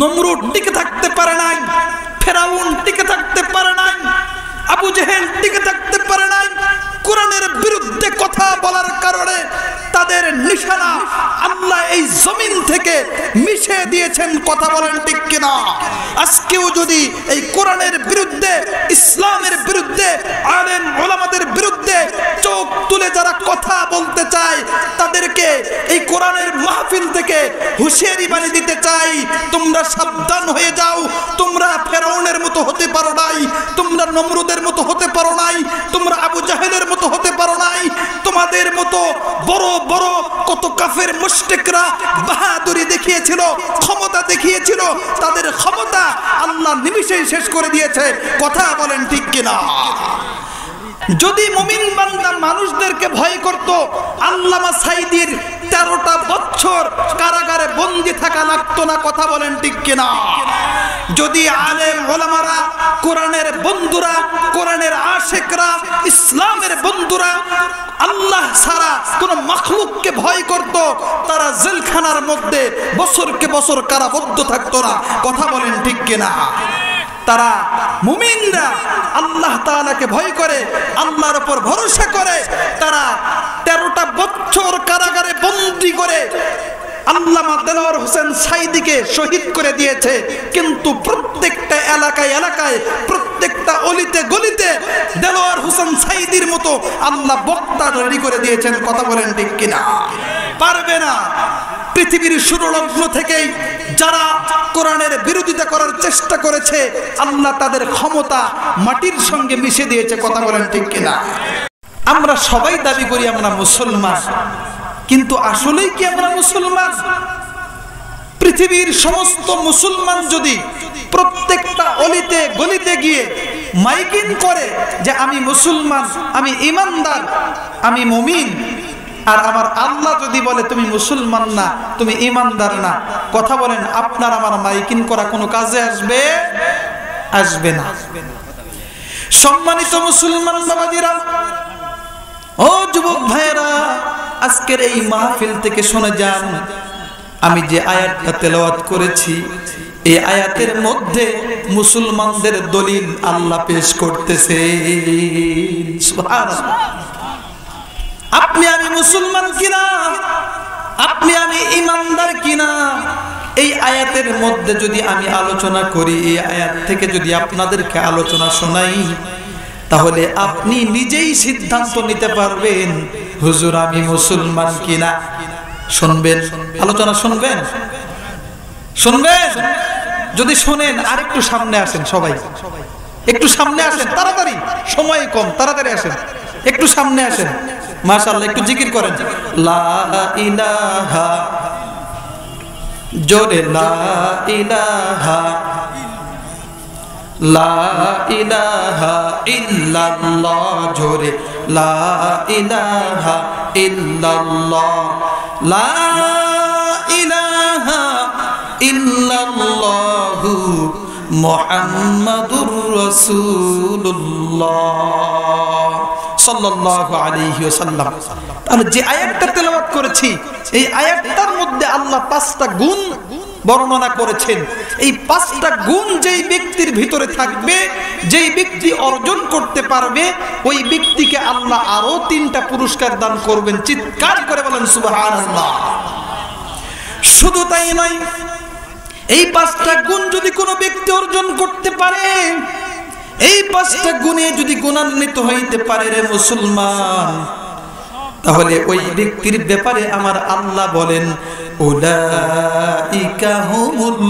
নমরুদ টিকে থাকতে পারে নাই, ফেরাউন টিকে থাকতে পারে নাই, আবু জেহেল টিকে থাকতে পারে নাই। কোরআনের বিরুদ্ধে কথা বলার কারণে তাদের নিশানা আল্লাহ এই জমিন থেকে মিশে দিয়েছেন। কথা বলেন ঠিক কিনা? আজকেও যদি এই কোরআনের বিরুদ্ধে, ইসলামের বিরুদ্ধে, আলেম ওলামাদের বিরুদ্ধে চোখ তুলে যারা কথা বলতে চায়, তাদেরকে এই কোরআনের মাহফিল থেকে হুঁশিয়ারি বানিয়ে দিতে চাই, তোমরা সাবধান হয়ে যাও। তোমরা ফেরাউনের মতো হতে পারো নাই, তোমরা নমরুদের মতো হতে পারো নাই, তোমরা আবু জাহেলের মতো হতে পারো নাই। তোমাদের মতো বড় বড় কত কাফের মুশরিকরা বাহাদুরি দেখিয়েছিল, ক্ষমতা দেখিয়েছিল, তাদের ক্ষমতা আল্লাহ নিমিষেই শেষ করে দিয়েছে। কথা বলেন ঠিক কিনা? যদি মুমিন বান্দা মানুষদেরকে ভয় করত, আল্লামা সাঈদীর 13টা বছর কারাগারে বন্দী থাকা লাগতো না। কথা বলেন ঠিক কিনা? যদি আলেম ওলামারা, কোরআনের বন্ধুরা, কোরআনের আশিকরা, ইসলামের বন্ধুরা আল্লাহ ছাড়া কোন মাখলুককে ভয় করত, তারা জেলখানার মধ্যে বছরকে বছর কারাবদ্ধ থাকতো না। কথা বলেন ঠিক কিনা? তারা মুমিনরা আল্লাহ তাআলাকে ভয় করে, আল্লাহর উপর ভরসা করে, তারা 13টা বছর কারাগারে বন্দী করে আল্লামা দেলোয়ার হোসেন সাঈদীকে শহীদ করে দিয়েছে। কিন্তু প্রত্যেকটা এলাকায় এলাকায়, প্রত্যেকটা অলিতে গলিতে দেলোয়ার হোসেন সাঈদীর মতো আল্লাহ বক্তা রেডি করে দিয়েছেন। কথা বলেন ঠিক কিনা? পারবে না। পৃথিবীর শুরু লগ্ন থেকেই যারা কোরআনের বিরোধিতা করার চেষ্টা করেছে, আল্লাহ তাদের ক্ষমতা মাটির সঙ্গে মিশে দিয়েছে। কথা বলেন ঠিক কিনা? আমরা সবাই দাবি করি আমরা মুসলমান, কিন্তু আসলেই কি আমরা মুসলমান? পৃথিবীর সমস্ত মুসলমান যদি প্রত্যেকটা অলিতে গলিতে গিয়ে মাইকিং করে যে আমি মুসলমান, আমি ঈমানদার, আমি মুমিন, আর আমার আল্লাহ যদি বলে তুমি মুসলমান না, তুমি ঈমানদার না, কথা বলেন আপনার আমার মাইকিং করা কোনো কাজে আসবে? আসবে না। সম্মানিত মুসলমান বাবাজিরা, ও যুবক ভাইয়েরা, আজকের এই মাহফিল থেকে শুনে যান, আমি যে আয়াতটা তেলাওয়াত করেছি, এই আয়াতের মধ্যে মুসলমানদের দলিল আল্লাহ পেশ করতেছে। সুবহানাল্লাহ। আপনি আমি মুসলমান কিনা, আপনি আমি ঈমানদার কিনা, এই আয়াতের মধ্যে যদি আমি আলোচনা করি, এই আয়াত থেকে যদি আপনাদেরকে আলোচনা শোনাই, তাহলে আপনি নিজেই সিদ্ধান্ত নিতে পারবেন হুজুর আমি মুসলমান কিনা। শুনবেন, আলোচনা শুনবেন, শুনবেন। যদি শুনেন আর একটু সামনে আসেন, সবাই একটু সামনে আসেন, তাড়াতাড়ি, সময় কম, তাড়াতাড়ি আসেন, একটু সামনে আসেন। মাশাআল্লাহ, একটু জিকির করেন লা ইলাহা, জোরে লা ইলাহা, লা ইলাহা ইল্লাল্লাহ, জোরে লা ইলাহা ইল্লাল্লাহ, লা ইলাহা ইল্লাল্লাহু মুহাম্মাদুর রাসূলুল্লাহ সাল্লাল্লাহু আলাইহি ওয়াসাল্লাম। তাহলে যে আয়াতটা তেলাওয়াত করেছি, এই আয়াতটার মধ্যে আল্লাহ 5টা গুণ বর্ণনা করেছেন। এই 5টা গুণ যেই ব্যক্তির ভিতরে থাকবে, যেই ব্যক্তি অর্জন করতে পারবে, ওই ব্যক্তিকে আল্লাহ আরো 3টা পুরস্কার দান করবেন। চিৎকার করে বলেন সুবহানাল্লাহ। শুধু তাই নয়, এই 5টা গুণ যদি কোনো ব্যক্তি অর্জন করতে পারে, এই 5টা গুণে যদি গুণান্বিত হইতে পারে রে মুসলমান, তাহলে ওই ব্যক্তির ব্যাপারে আমার আল্লাহ বলেন উলাইকা হুমুল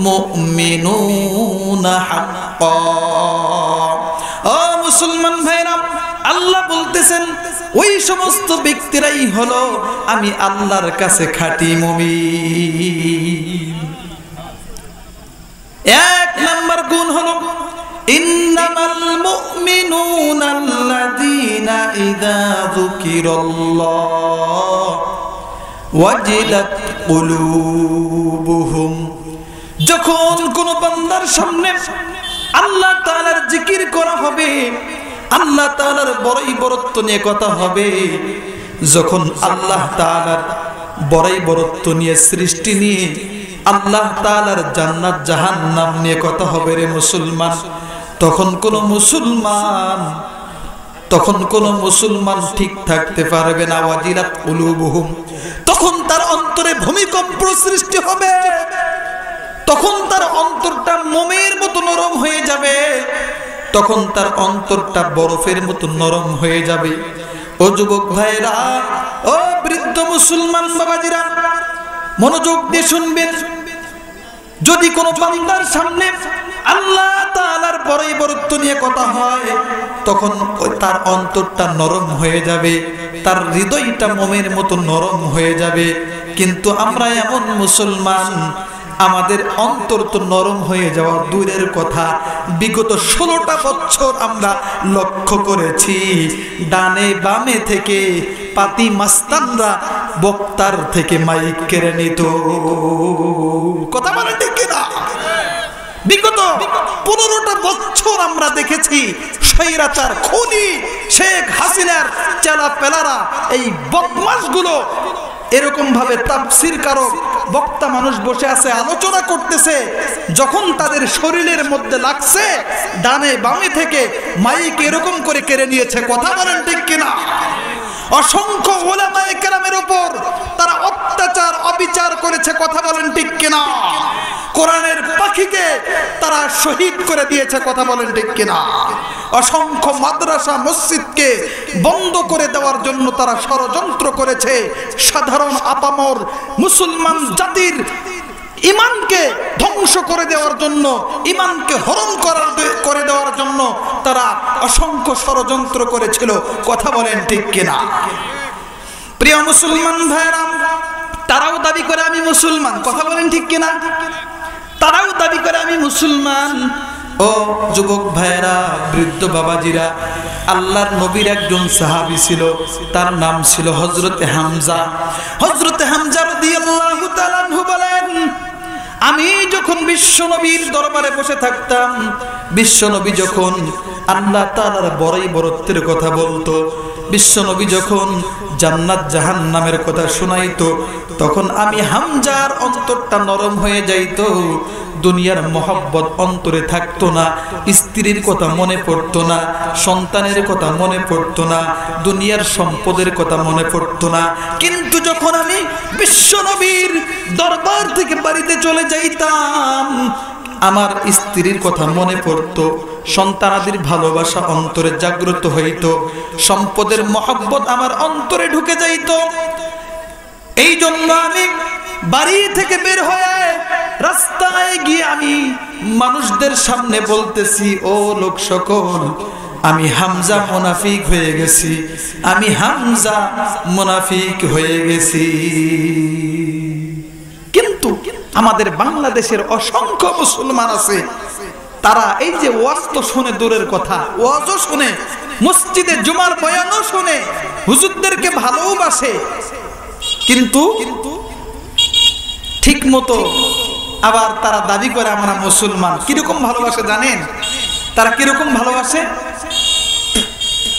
মুমিনুনা হাক্কা। ও মুসলমান ভাইরা, আল্লাহ বলতেছেন ওই সমস্ত ব্যক্তিরাই হলো আমি আল্লাহর কাছে খাঁটি মুমিন। 1 নাম্বার গুণ হলো ইন্নামাল মুমিনুনা আল্লাযীনা ইযা যুকিরাল্লাহ ওয়াজিলাত কুলুবুহুম। যখন কোন বান্দার সামনে আল্লাহ তাআলার জিকির করা হবে, আল্লাহ তাআলার বড়ই বড়ত্ব নিয়ে কথা হবে, যখন আল্লাহ তাআলার বড়ই বড়ত্ব নিয়ে, সৃষ্টি নিয়ে আল্লাহ তাআলার জান্নাত জাহান্নাম নিয়ে কথা হবে রে মুসলমান, তখন কোন মুসলমান ঠিক থাকতে পারবে না। ওয়াজিলাত কুলুবুহুম, তখন তার অন্তরে ভূমিকম্প সৃষ্টি হবে, তখন তার অন্তরটা মোমের মতো নরম হয়ে যাবে, তখন তার অন্তরটা বরফের মতো নরম হয়ে যাবে। ও যুবক ভাইরা, ও বৃদ্ধ মুসলমান বাবাজিরা, মনোযোগ দিয়ে শুনবেন। যদি কোনো বান্দার সামনে আল্লাহ তাআলার বরত্ব নিয়ে কথা হয়, তখন তার অন্তরটা নরম হয়ে যাবে, তার হৃদয়টা মোমের মতো নরম হয়ে যাবে। কিন্তু আমরা এমন মুসলমান, আমাদের অন্তর তো নরম হয়ে যাওয়া দূরের কথা, বিগত 16টা বছর আমরা লক্ষ্য করেছি ডানে বামে থেকে পাতি মাস্তানরা বক্তার থেকে মাইক কেড়ে নিত। কথা বলেন ঠিক কিনা? বিগত 15টা বছর আমরা দেখেছি স্বৈরাচার খুনি শেখ হাসিনার চেলা পেলারা, এই বদমাশগুলো এরকম ভাবে তাফসীর কারক বক্তা মানুষ বসে আছে, আলোচনা করতেছে, যখন তাদের শরীরের মধ্যে লাগছে ডানে বামে থেকে মাইক এরকম করে কেড়ে নিয়েছে। কথা বলেন ঠিক কিনা? অসংখ্য উলামায়ে কেরামের উপর তারা অত্যাচার অবিচার করেছে। কথা বলেন ঠিক কিনা? কোরআনের পাখিকে তারা শহীদ করে দিয়েছে। কথা বলেন ঠিক কিনা? অসংখ্য মাদ্রাসা মসজিদকে বন্ধ করে দেওয়ার জন্য তারা ষড়যন্ত্র করেছে। সাধারণ আপামর মুসলমান জাতির ইমানকে ধ্বংস করে দেওয়ার জন্য, ইমানকে হরণ করে দেওয়ার জন্য তারা অসংখ্য ষড়যন্ত্র করেছিল। কথা বলেন ঠিক কিনা? প্রিয় মুসলমান ভাইরা, তারাও দাবি করে আমি মুসলমান। কথা বলেন ঠিক কিনা? তারাও দাবি করে আমি মুসলমান। ও যুবক ভাইরা, বৃদ্ধ বাবাজিরা, আল্লাহর নবীর একজন সাহাবী ছিল, তার নাম ছিল হযরতে হামজা। হযরতে হামজা রাদিয়াল্লাহু তাআলা আনহু বলেন, আমি যখন বিশ্ব নবীর দরবারে বসে থাকতাম, বিশ্ব নবী যখন আল্লাহ তাআলার বরত্বের কথা বলতো, বিশ্ব নবী যখন জান্নাত জাহান্নামের কথা শোনাইতো, তখন আমি হামজার অন্তরটা নরম হয়ে যাইতো। দুনিয়ার মহব্বত অন্তরে থাকতো না, স্ত্রীর কথা মনে পড়তো না, সন্তানের কথা মনে পড়তো না, দুনিয়ার সম্পদের কথা মনে পড়তো না। কিন্তু যখন আমি বিশ্ব নবীর দরবার থেকে বাড়িতে চলে যাইতাম, আমার স্ত্রীর কথা মনে পড়তো, সন্তানাদির ভালোবাসা অন্তরে জাগ্রত হইত, সম্পদের মহব্বত আমার অন্তরে ঢুকে যাইত। এই জন্য আমি বাড়ি থেকে বের হয়ে রাস্তায় গিয়ে আমি মানুষদের সামনে বলতেছি, ও লোক সকল, আমি হামজা মুনাফিক হয়ে গেছি, আমি হামজা মুনাফিক হয়ে গেছি। কিন্তু আমাদের বাংলাদেশের অসংখ্য মুসলমান আছে, তারা এই যে ওয়াজ তো শুনে দূরের কথা, ওয়াজও শুনে, মসজিদে জুমার বয়ানও শুনে, হুজুরদেরকে ভালোবাসে, কিন্তু ঠিক মতো আবার তারা দাবি করে আমরা মুসলমান। কিরকম ভালোবাসে জানেন? তারা কিরকম ভালোবাসে?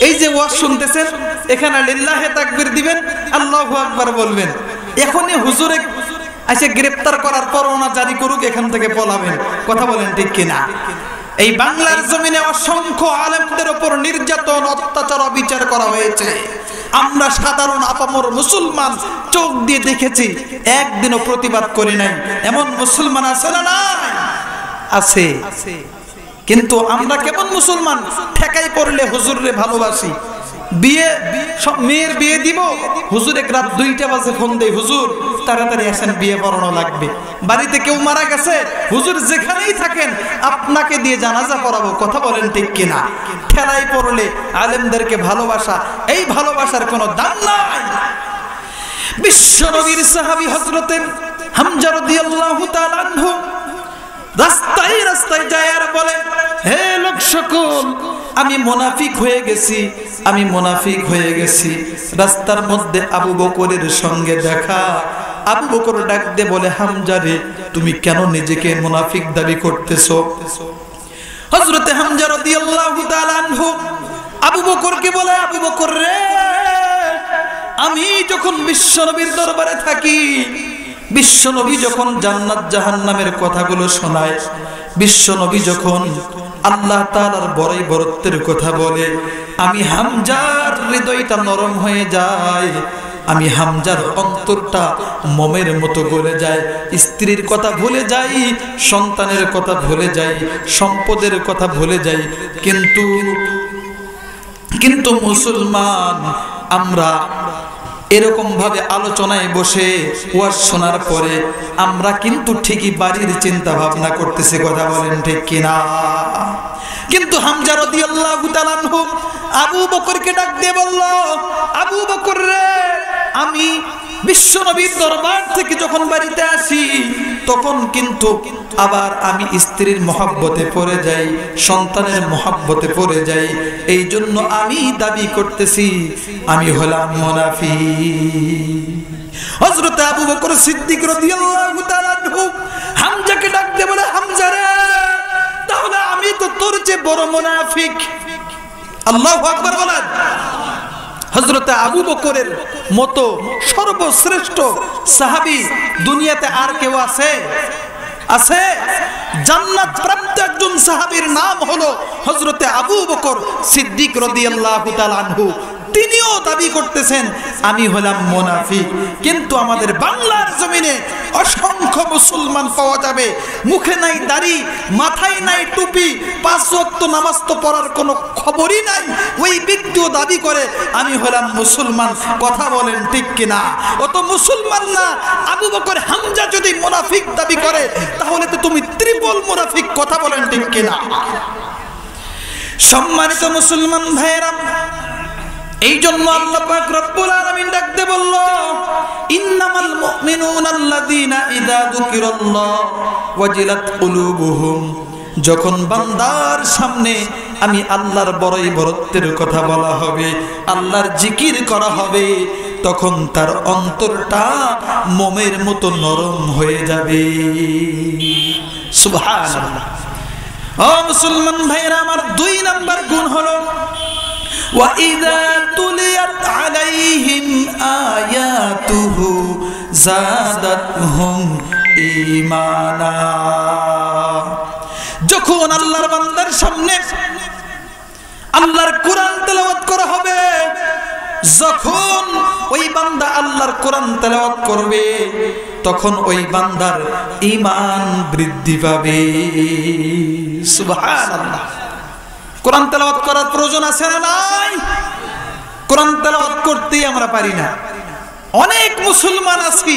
এই যে ওয়াজ শুনতেছেন, এখানে লিল্লাহে তাকবীর দিবেন, আল্লাহু আকবার বলবেন, এখনই হুজুরে এসে গ্রেফতার করার পরোয়ানা জারি করুক, এখান থেকে পলাবেন। কথা বলেন ঠিক কিনা? এই বাংলার জমিনে অসংখ্য আলেমদের উপর নির্যাতন, অত্যাচার, অবিচার করা হয়েছে। আমরা সাধারণ আপামর মুসলমান চোখ দিয়ে দেখেছি, একদিনও প্রতিবাদ করি নাই। এমন মুসলমান আছে না? নাই? আছে। কিন্তু আমরা কেমন মুসলমান? ঠেকাই পড়লে হুজুরে ভালোবাসি, বিয়ে মেয়ের বিয়ে দিব, হুজুর এক রাত 2টা বাজে ফোন দেয়, হুজুর তাড়াতাড়ি আসেন, বিয়ে পড়ানো লাগবে। বাড়িতে কেউ মারা গেছে, হুজুর যেখানেই থাকেন আপনাকে দিয়ে জানাজা পড়াবো। কথা বলেন ঠিক কিনা? ঠেলাই পড়লে আলেমদেরকে ভালোবাসা, এই ভালোবাসার কোনো দাম নাই। বিশ্ব নবীর সাহাবী হযরতে হামজা রাদিয়াল্লাহু তাআলা আনহু রাস্তায় রাস্তায় যায় আর বলে, হে লোক সকল, আমি মুনাফিক হয়ে গেছি, আমি মুনাফিক হয়ে গেছি। রাস্তার মধ্যে আবু বকরের সঙ্গে দেখা। আবু বকর ডাক দিয়ে বলে, হামজা রে, তুমি কেন নিজেকে মুনাফিক দাবি করতেছো? হযরতে হামজা রাদিয়াল্লাহু তাআলা আনহু আবু বকরকে বলে, আবু বকর রে, আমি যখন বিশ্ব নবীর দরবারে থাকি, বিশ্বনবী যখন জান্নাত জাহান্নামের কথাগুলো শোনায়, বিশ্বনবী যখন আল্লাহ তাআলার বড়াই বরত্বের কথা বলে, আমি হামজার হৃদয়টা নরম হয়ে যায়, আমি হামজার অন্তরটা মোমের মতো গলে যায়। স্ত্রীর কথা ভুলে যাই, সন্তানের কথা ভুলে যাই, সম্পদের কথা ভুলে যাই। কিন্তু মুসলমান আমরা এরকম ভাবে আলোচনায় বসে ওয়াজ শোনার পরে আমরা কিন্তু ঠিকই বাড়ির চিন্তা ভাবনা করতেছি, কথা বলেন ঠিক কিনা? কিন্তু হামজা রাদিয়াল্লাহু তাআলা আনহু আবু বকরকে ডাক দিয়ে বলল, আবু বকর রে, আমি বিশ্বনবীর দরবার থেকে যখন বাড়িতে আসি তখন কিন্তু আবার আমি স্ত্রীর মহব্বতে পড়ে যাই, সন্তানের মহব্বতে পড়ে যাই। এই জন্য আমি দাবি করতেছি আমি হলাম মুনাফিক। হযরত আবু বকর সিদ্দিক রাদিয়াল্লাহু তাআলা আনহু হামজাকে ডাক দিয়ে বলে, হামজা রে, তাহলে আমি তো তোর চেয়ে বড় মুনাফিক। আল্লাহু আকবার বলেন। হযরত আবু বকরের মতো সর্বশ্রেষ্ঠ সাহাবী দুনিয়াতে আর কেউ আছে? আছে? জান্নাত প্রাপ্ত একজন সাহাবীর নাম হলো হযরত আবু বকর সিদ্দিক রাদিয়াল্লাহু তাআলা আনহু। তিনিও দাবি করতেছেন আমি হলাম মুনাফিক। কিন্তু আমাদের বাংলার জমিনে অসংখ্য মুসলমান পাওয়া যাবে, মুখে নাই দাড়ি, মাথায় নাই টুপি, 5 ওয়াক্ত নামাজ তো পড়ার কোনো খবরই নাই, ওই ব্যক্তিও দাবি করে আমি হলাম মুসলমান। কথা বলেন ঠিক কিনা? ও তো মুসলমান না। আবু বকর হামজা যদি মুনাফিক দাবি করে তাহলে তো তুমি ত্রিপল মুনাফিক। কথা বলেন ঠিক কিনা? সম্মানিত মুসলমান ভাইরা, এই জন্য আল্লাহ পাক রব্বুল আলামিন ডাকতে বলল, ইন্নামাল মুমিনুনা আল্লাযীনা ইযা যুকিরাল্লাহ ওয়াজিলাত কুলুবুহুম। যখন বান্দার সামনে আমি আল্লাহর বড়াই বরত্বের কথা বলা হবে, আল্লাহর জিকির করা হবে, তখন তার অন্তরটা মোমের মতো নরম হয়ে যাবে। সুবহানাল্লাহ। ও মুসলমান ভাইরা আমার, 2 নাম্বার গুণ হলো وَإِذَا تُلِيَتْ عَلَيْهِمْ آيَاتُهُ زَادَتْهُمْ إِيمَانًا। যখন আল্লাহর বান্দার সামনে আল্লাহর কোরআন তেলাওয়াত করা হবে, যখন ওই বান্দা আল্লাহর কোরআন তেলাওয়াত করবে তখন ওই বান্দার ঈমান বৃদ্ধি পাবে। সুবহানাল্লাহ। কোরআন তেলাওয়াত করার প্রয়োজন আছে না নাই? কোরআন তেলাওয়াত করতেই আমরা পারি না। অনেক মুসলমান আছি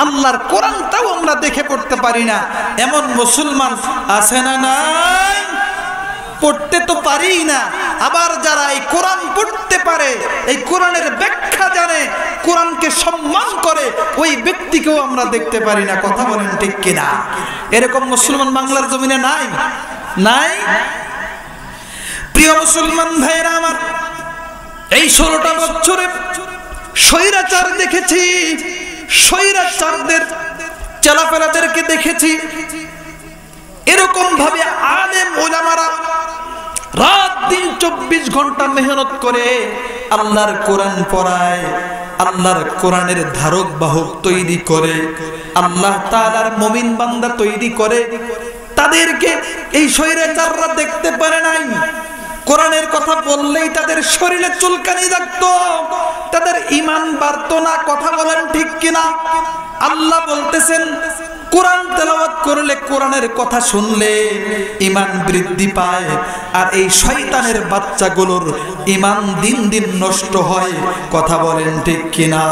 আল্লাহর কোরআনটাও আমরা দেখে পড়তে পারি না, এমন মুসলমান আছে না নাই? পড়তে তো পারি না। আবার যারা এই কোরআন পড়তে পারে, এই কোরআনের ব্যাখ্যা জানে, কোরআনকে সম্মান করে, ওই ব্যক্তিকেও আমরা দেখতে পারি না। কথা বলেন ঠিক কিনা? এরকম মুসলমান বাংলার জমিনে নাই? নাই? প্রিয় মুসলমান ভাইরা আমার, এই 16টা বছরে স্বৈরাচার দেখেছি, স্বৈরাচারদের চেলাপেলাদেরকে দেখেছি। এরকম ভাবে আলেম ওলামারা রাত দিন 24 ঘন্টা মেহনত করে আল্লাহর কোরআন পড়ায়, আল্লাহর কোরআনের ধারক বাহক তৈরি করে, আল্লাহ তাআলার মুমিন বান্দা তৈরি করে। তাদেরকে এই স্বৈরাচাররা দেখতে পারে নাই। কোরআনের কথা বললেই তাদের শরীরে চুলকানি লাগতো, তাদের ঈমান বাড়তো না। কথা বলেন ঠিক কিনা? আল্লাহ বলতেছেন কোরআন তেলাওয়াত করলে, কোরআনের কথা শুনলে ঈমান বৃদ্ধি পায়। আর এই শয়তানের বাচ্চাগুলোর ঈমান দিন দিন নষ্ট হয়। কথা বলেন ঠিক কিনা?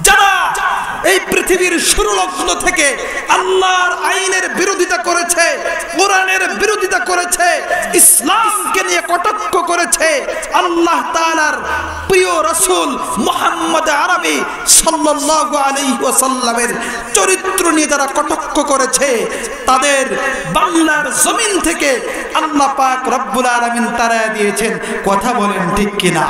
যারা এই পৃথিবীর শুরুলগ্ন থেকে আল্লাহর আইনের বিরোধিতা করেছে, কোরআনের বিরোধিতা করেছে, ইসলামকে নিয়ে কটাক্ষ করেছে, আল্লাহ তাআলার প্রিয় রাসূল মুহাম্মদ আরবি সাল্লাল্লাহু আলাইহি ওয়াসাল্লামের চরিত্র নিয়ে যারা কটাক্ষ করেছে, তাদের বাংলার জমিন থেকে আল্লাহ পাক রব্বুল আলামিন তাড়ায় দিয়েছেন। কথা বলেন ঠিক কিনা?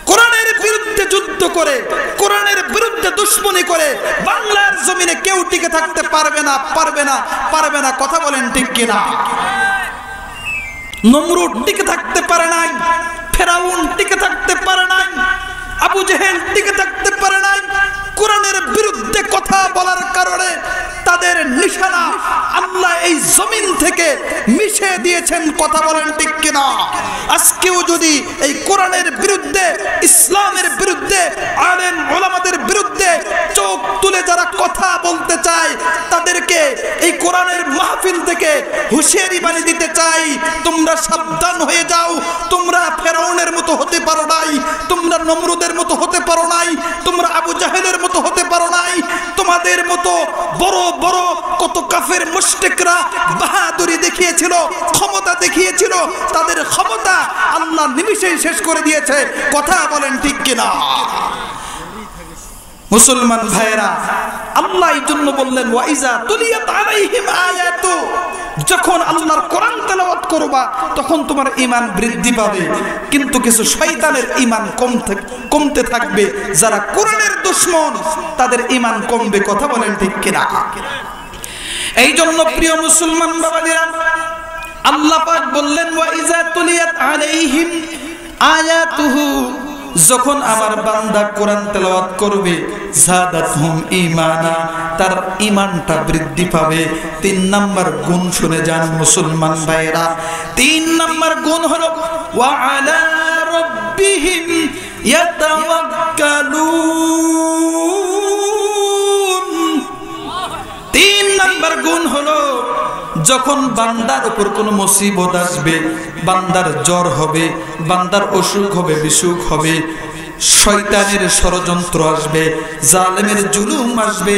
কোরআনের বিরুদ্ধে যুদ্ধ করে, কোরআনের বিরুদ্ধে দুশমনি করে বাংলার জমিনে কেউ টিকে থাকতে পারবে না, পারবে না, পারবে না। কথা বলেন ঠিক কিনা? নমরুদ টিকে থাকতে পারে নাই, ফেরাউন টিকে থাকতে পারে নাই, আবু জেহেল টিকে থাকতে পারে নাই কোরআনের বিরুদ্ধে কথা বলার কারণে তাদের নিশানা আল্লাহ এই জমিন থেকে মিশে দিয়েছেন। কথা বলেন ঠিক কিনা? আজকেও যদি এই কোরআনের বিরুদ্ধে, ইসলামের বিরুদ্ধে, আলেম ওলামাদের বিরুদ্ধে চোখ তুলে যারা কথা বলতে চায় তাদেরকে এই কোরআনের মাহফিল থেকে হুঁশিয়ারি বাণী দিতে চাই, তোমরা সাবধান হয়ে যাও। তোমরা ফেরাউনের মতো হতে পারো নাই, তোমরা নমরুদের মতো হতে পারো নাই, তোমরা আবু জাহেলের মতো হতে পারো নাই। তোমাদের মতো বড় বড় কত কাফের মুশরিকরা বাহাদুরি দেখিয়েছিল, ক্ষমতা দেখিয়েছিল, তাদের ক্ষমতা আল্লাহ নিমিষেই শেষ করে দিয়েছে। কথা বলেন ঠিক কিনা? মুসলমান ভাইরা, আল্লাহ এই জন্য বললেন ওয়াইজা তুলিয়াত আলাইহিম আয়াতু, যখন আল্লাহর কোরআন তেলাওয়াত করবা তখন তোমার ঈমান বৃদ্ধি পাবে, কিন্তু কিছু শয়তানের ঈমান কমতে থাকবে। যারা কোরআনের দুশমন তাদের ঈমান কমবে। কথা বলেন ঠিক কিনা? এই জন্য প্রিয় মুসলমান বাবাজিরা, আল্লাহ পাক বললেন ওয়াইজা তুলিয়াত আলাইহিম আয়াতুহু, যখন আমার বান্দা কোরআন তেলাওয়াত করবে যাদাতহুম ঈমানা, তার ঈমানটা বৃদ্ধি পাবে। 3 নাম্বার গুণ শুনে যান মুসলমান ভাইরা। 3 নাম্বার গুণ হলো ওয়া আলা রাব্বিহিম ইয়াতাওয়াক্কালুন। 3 নাম্বার গুণ হলো যখন বান্দার উপর কোনো মুসিবত আসবে, বান্দার জ্বর হবে, বান্দার অসুখ হবে, বিসুখ হবে, শয়তানের ষড়যন্ত্র আসবে, জালেমের জুলুম আসবে,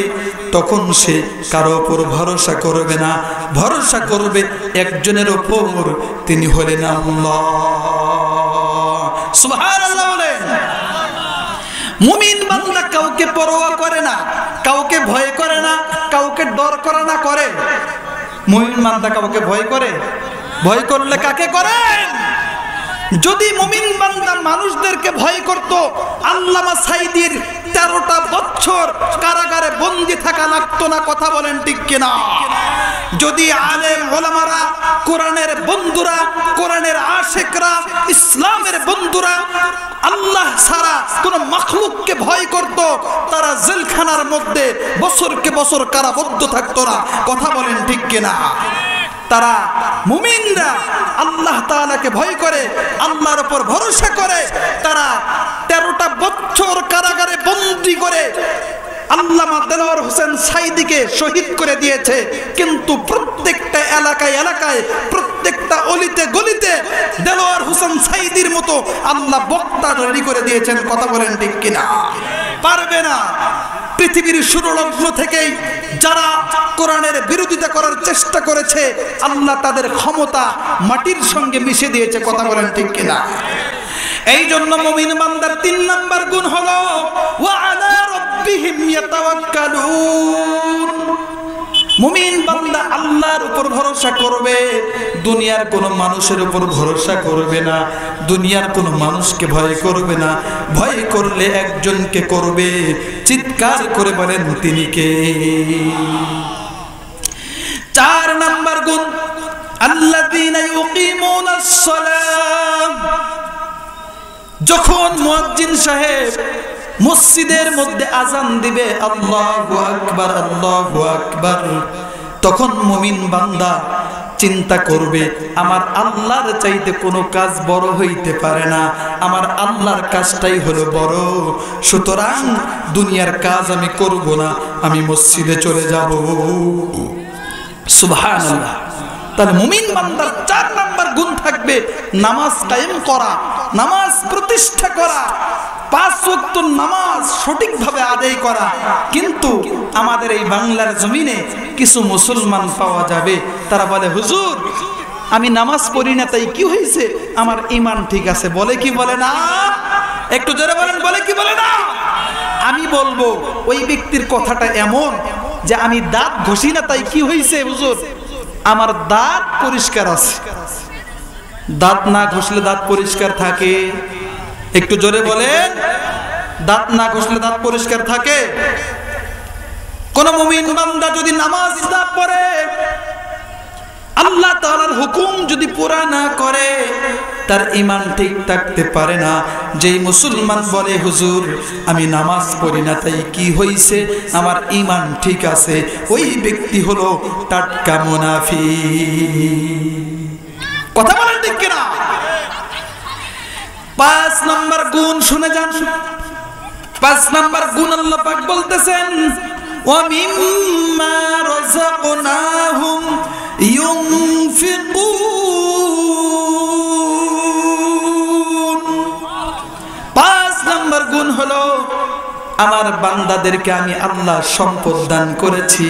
তখন সে কারো উপর ভরসা করবে না, ভরসা করবে একজনের উপর, তিনি হলেন আল্লাহ। সুবহানাল্লাহ বলেন। মুমিন বান্দা কাউকে পরোয়া করে না, কাউকে ভয় করে না, কাউকে ডর করে না। করে মুমিন বান্দা কাউকে ভয় করে? ভয় করলে কাকে করেন? যদি মুমিন বান্দা মানুষদেরকে ভয় করত, আল্লামা সাইদির 13টা বছর কারাগারে বন্দী থাকা লাগতো না। কথা বলেন ঠিক কিনা? যদি আলেম ওলামারা, কোরআনের বন্ধুরা, কোরআনের আশিকরা, ইসলামের বন্ধুরা আল্লাহ ছাড়া কোন মাখলুককে ভয় করত, তারা জেলখানার মধ্যে বছরকে বছর কারাবদ্ধ থাকতো না। কথা বলেন ঠিক কিনা? তারা মুমিনরা আল্লাহ তাআলাকে ভয় করে, আল্লাহর উপর ভরসা করে, তারা 13টা বছর কারাগারে বন্দী করে আল্লামা দেলোয়ার হোসেন সাইদিকে শহীদ করে দিয়েছে। কিন্তু প্রত্যেকটা এলাকায় এলাকায়, প্রত্যেকটা অলিতে গলিতে দেলোয়ার হোসেন সাইদির মতো আল্লাহ বক্তা রেডি করে দিয়েছেন। কথা বলেন ঠিক কিনা? পারবে না। পৃথিবীর শুরুলগ্ন থেকেই যারা কোরআনের বিরোধিতা করার চেষ্টা করেছে, আল্লাহ তাদের ক্ষমতা মাটির সঙ্গে মিশে দিয়েছে। কথা বলেন ঠিক কিনা? এই জন্য মুমিন বান্দার 3 নাম্বার গুণ হলো ওয়া আলা রাব্বিহিম ইয়াতাওয়াক্কালুন। মুমিন বান্দা আল্লাহর উপর ভরসা করবে, দুনিয়ার কোন মানুষের উপর ভরসা করবে না, দুনিয়ার কোন মানুষকে ভয় করবে না। ভয় করলে একজনকে করবে, চিৎকার করে বলেন তিনি কে? 4 নাম্বার গুণ আল্লাযীনা ইউকিমুনাস সালাম। যখন মুয়াজ্জিন সাহেব মসজিদের মধ্যে আজান দিবে আল্লাহু আকবার, আল্লাহু আকবার, তখন মুমিন বান্দা চিন্তা করবে আমার আল্লাহর চাইতে কোনো কাজ বড় হইতে পারে না, আমার আল্লাহর কাজটাই হলো বড়, সুতরাং দুনিয়ার কাজ আমি করব না, আমি মসজিদে চলে যাব। সুবহানাল্লাহ। তাহলে মুমিন বান্দার 4 নাম্বার গুণ থাকবে নামাজ কায়েম করা, নামাজ প্রতিষ্ঠা করা, 5 ওয়াক্ত নামাজ সঠিকভাবে আদায় করা। কিন্তু আমাদের এই বাংলার জমিনে কিছু মুসলমান পাওয়া যাবে, তারা বলে হুজুর আমি নামাজ পড়ি না, তাই কি হয়েছে, আমার ঈমান ঠিক আছে। বলে কি বলে না? একটু জোরে বলেন, বলে কি বলে না? আমি বলবো ওই ব্যক্তির কথাটা এমন যে আমি দাঁত ঘষি না, তাই কি হয়েছে হুজুর, আমার দাঁত পরিষ্কার আছে। দাঁত না ঘষলে দাঁত পরিষ্কার থাকে? একটু জোরে বলেন, দাঁত না ঘষলে দাঁত পরিষ্কার থাকে? কোন মুমিন বান্দা যদি নামাজ না পড়ে, আল্লাহ তাআলার হুকুম যদি পুরা না করে তার ঈমান ঠিক থাকতে পারে না। যেই মুসলমান বলে হুজুর আমি নামাজ পড়ি না তাই কি হইছে, আমার ঈমান ঠিক আছে, ওই ব্যক্তি হলো টাটকা মুনাফিক। কথা বলেন ঠিক কিনা? 5 নম্বর গুণ শুনে যান। 5 নম্বর গুণ আল্লাহ পাক বলতেছেন ওয়া মিম্মা রাযাকনাহুম ইউনফিকুন। 5 নম্বর গুণ হলো আমার বান্দাদেরকে আমি আল্লাহ সম্পদ দান করেছি,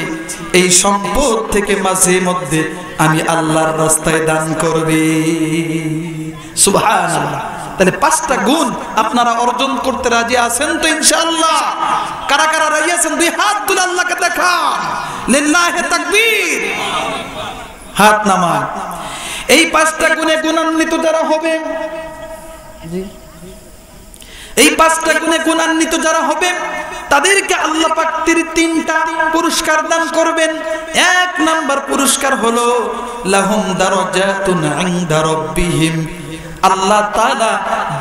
এই সম্পদ থেকে মাঝে মধ্যে আমি আল্লাহর রাস্তায় দান করবে। সুবহানাল্লাহ। তাহলে 5টা গুণ আপনারা অর্জন করতে রাজি আছেন তো ইনশাআল্লাহ? কারা কারা রাজি আছেন দুই হাত তুলে আল্লাহকে দেখান, লিল্লাহি তাকবীর, হাত নামান। এই 5টা গুণে গুণান্বিত যারা হবে, এই 5টা গুণে গুণান্বিত যারা হবে তাদেরকে আল্লাহ পাক 3টা পুরস্কার দান করবেন। 1 নাম্বার পুরস্কার হলো লাহুম দারাজাতুন ইনদা রাব্বিহিম, আল্লাহ তাআলা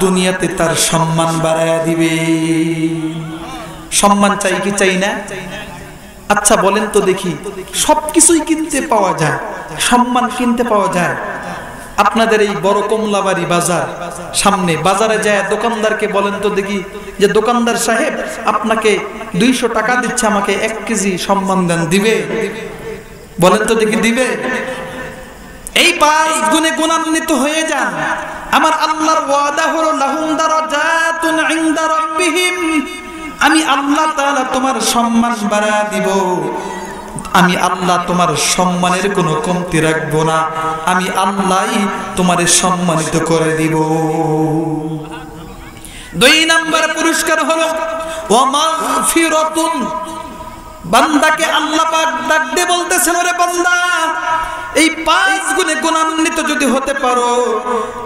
দুনিয়াতে তার সম্মান বাড়ায়া দিবে। সম্মান চাই কি চাই না? আচ্ছা বলেন তো দেখি, সবকিছুই কিনতে পাওয়া যায়, সম্মান কিনতে পাওয়া যায়? আপনাদের এই বড় কমলাবাড়ি বাজার সামনে বাজারে যায় দোকানদারকে বলেন তো দেখি যে দোকানদার সাহেব আপনাকে 200 টাকা দিচ্ছে, আমাকে 1 কেজি সম্মান দেন, দিবে? বলেন তো দেখি দিবে? এই 5 গুণে গুণান্বিত হয়ে যান। আমার আল্লাহর ওয়াদা হলো লাহুম দারাজাতুন ইনদা রাব্বিহিম, আমি আল্লাহ তাআলা তোমার সম্মান বাড়ায়া দিব, আমি আল্লাহ তোমার সম্মানের কোনো কমতি রাখবো না, আমি আল্লাহই তোমারে সম্মানিত করে দিব। 2 নাম্বার পুরস্কার হলো ওয়া মাগফিরাতুন, বান্দাকে আল্লাহ পাক ডাক দিয়ে বলতেছেন ওরে বান্দা এই 5 গুণে গুণান্বিত যদি হতে পারো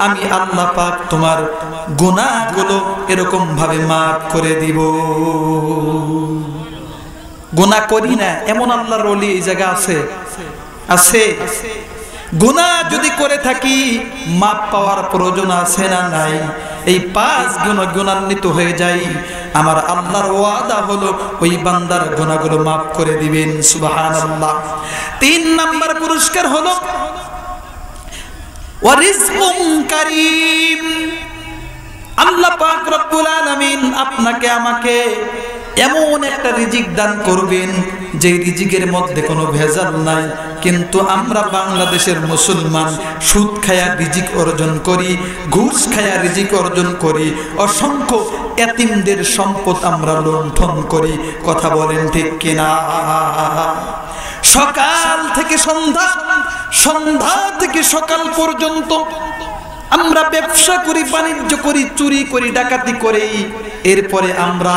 আমি আল্লাহ পাক তোমার গুনাহগুলো এরকম ভাবে মাফ করে দিব। গুনাহ করি না এমন আল্লাহর ওলি এই জায়গা আছে? আছে? গুনাহ যদি করে থাকি মাপ পাওয়ার প্রয়োজন আছে না নাই? এই 5 গুণ গুণান্বিত হয়ে যাই, আমার আল্লাহর ওয়াদা হলো ওই বান্দার গুনাহগুলো মাফ করে দিবেন। সুবহানাল্লাহ। 3 নাম্বার পুরস্কার হলো ওয়া রিজকুন কারীম, আল্লাহ পাক রব্বুল আলামিন আপনাকে আমাকে এমন একটা রিজিক দান করবেন যে রিজিকের মধ্যে কোনো ভেজাল নাই। কিন্তু আমরা বাংলাদেশের মুসলমান সুদ খায়া রিজিক অর্জন করি, ঘুষ খায়া রিজিক অর্জন করি, অসংখ্য এতিমদের সম্পদ আমরা লুণ্ঠন করি। কথা বলেন ঠিক কিনা? সকাল থেকে সন্ধ্যা, সন্ধ্যা থেকে সকাল পর্যন্ত আমরা ব্যবসা করি, বাণিজ্য করি, চুরি করি, ডাকাতি করি, এরপরে আমরা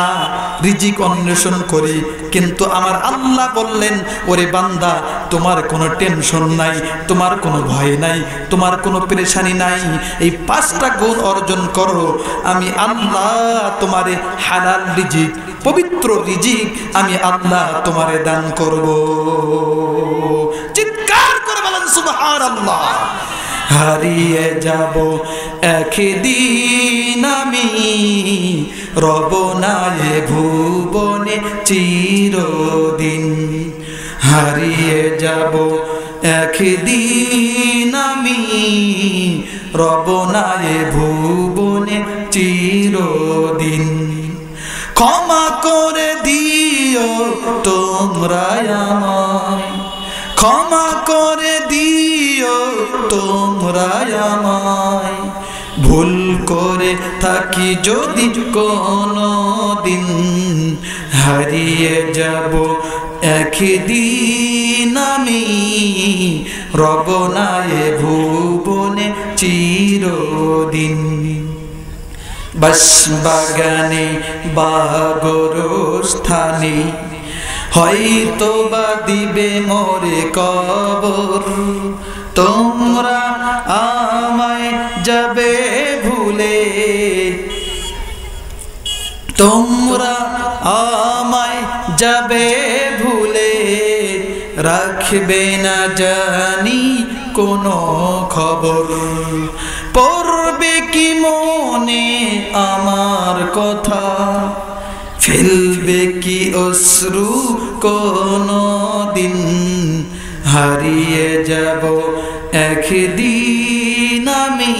রিজিক অন্বেষণ করি। কিন্তু আমার আল্লাহ বললেন ওরে বান্দা তোমার কোনো টেনশন নাই, তোমার কোনো ভয় নাই, তোমার কোনো পেরেশানি নাই, এই 5টা গুণ অর্জন করো, আমি আল্লাহ তোমারে হালাল রিজিক, পবিত্র রিজিক আমি আল্লাহ তোমারে দান করব। চিৎকার করে বলেন সুবহানাল্লাহ। হারিয়ে যাব একদিন আমি, রব না এ ভুবনে চিরদিন। হারিয়ে যাব একদিন আমি, রব না এ ভুবনে চিরদিন। ক্ষমা করে দিও তোমরা আমায়, ক্ষমা করে দিও তোমরা আমায়, ভুল করে থাকি যদি কোনো দিন। হারিয়ে যাব একদিন আমি, রব না এ ভুবনে চিরদিন। বাসবাগানে বা গোরস্থানে হয়তো বা দিবে মোরে কবর, তোমরা আমায় যাবে ভুলে, তোমরা আমায় যাবে ভুলে, রাখবে না জানি কোনো খবর, পড়বে কি মনে আমার কথা, ফেলবে কি অশ্রু কোনো দিন, হারিয়ে যাব একদিন আমি,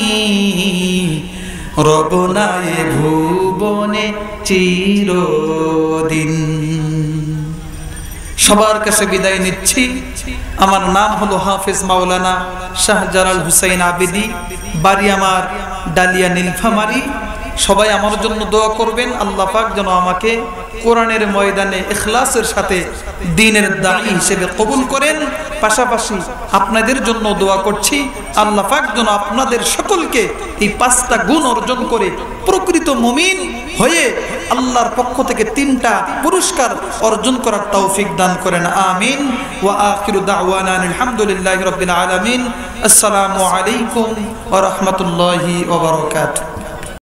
রব নাই ভুবনে চিরদিন। সবার কাছে বিদায় নিচ্ছি। আমার নাম হলো হাফেজ মাওলানা শাহজালাল হুসাইন আবেদি, বাড়ি আমার ডালিয়া নীলফামারী। সবাই আমার জন্য দোয়া করবেন, আল্লাহ পাক যেন আমাকে কোরআনের ময়দানে ইখলাসের সাথে দ্বীনের দাঈ হিসেবে কবুল করেন। পাশাপাশি আপনাদের জন্য দোয়া করছি, আল্লাহ পাক যেন আপনাদের সকলকে এই 5টা গুণ অর্জন করে প্রকৃত মুমিন হয়ে আল্লাহর পক্ষ থেকে 3টা পুরস্কার অর্জন করার তৌফিক দান করেন। আমিন। ওয়া আখিরু দাওয়ানা আলহামদুলিল্লাহি রাব্বিল আলামিন। আসসালামু আলাইকুম ওয়া রাহমাতুল্লাহি ওয়া বারাকাতুহু।